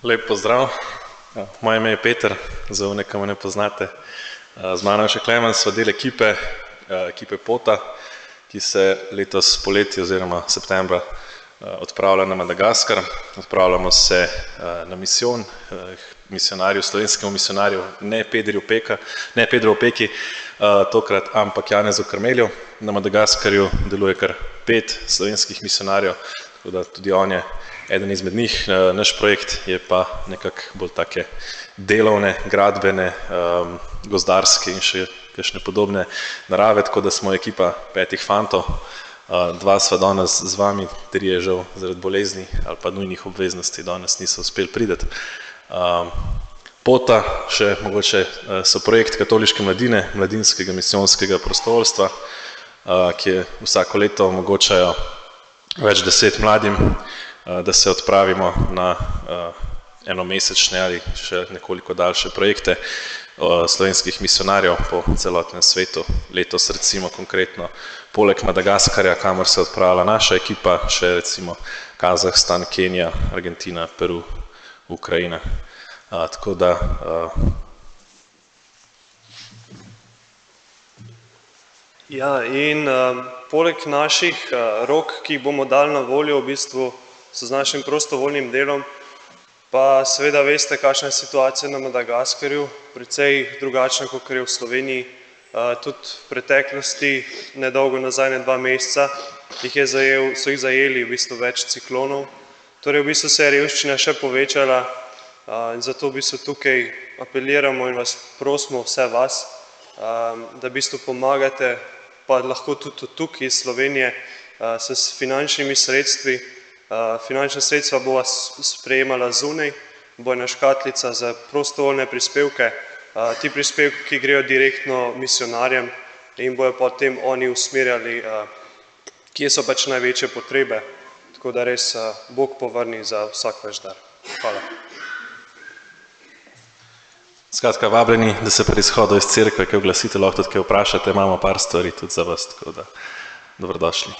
Lep pozdrav. Moje ime je Peter, za one, ki me ne poznate. Z mano je še Klemen, sva del ekipe Pota, ki se letos poleti oziroma septembra odpravlja na Madagaskar. Odpravljamo se na misijon slovenskemu misionarju, ne Pedru Opeki, tokrat, ampak Janezu Karmelju. Na Madagaskarju deluje kar 5 slovenskih misionarjev, tako da tudi on je eden izmed njih. Naš projekt je pa nekako bolj take delovne, gradbene, gozdarske in še kakšne podobne narave, tako da smo ekipa 5 fantov. 2 sva danes z vami, 3 žal zaradi bolezni ali pa nujnih obveznosti danes niso uspeli priti. Pota, še mogoče so projekt katoliške mladine, mladinskega misijonskega prostovoljstva, ki vsako leto omogočajo več 10 mladim, da se odpravimo na enomesečne ali še nekoliko daljše projekte slovenskih misionarjev po celotnem svetu. Letos recimo konkretno poleg Madagaskarja, kamor se odpravlja naša ekipa, še recimo Kazahstan, Kenija, Argentina, Peru, Ukrajina. Tako da Ja, in poleg naših rok, ki jih bomo dali na voljo v bistvu z našim prostovoljnim delom, pa seveda veste, kakšna je situacija na Madagaskarju, precej drugačna, kot je v Sloveniji. Tudi v preteklosti, nedolgo nazaj, ne 2 meseca, so jih zajeli v bistvu več ciklonov. Torej v bistvu se je revščina še povečala, in zato v bistvu tukaj apeliramo in vas prosimo, vse vas, da v bistvu pomagate, pa lahko tudi tukaj iz Slovenije, s finančnimi sredstvi. Finančna sredstva bova sprejemala zunaj, bo ena škatlica za prostovoljne prispevke. Ti prispevki grejo direktno misionarjem in bojo potem oni usmerjali, kje so pač največje potrebe. Tako da res Bog povrni za vsak vaš dar. Hvala. Skratka, vabljeni, da se pri izhodu iz cerkve, kaj oglasite, lahko tudi kaj vprašate, imamo par stvari tudi za vas, tako da dobrodošli.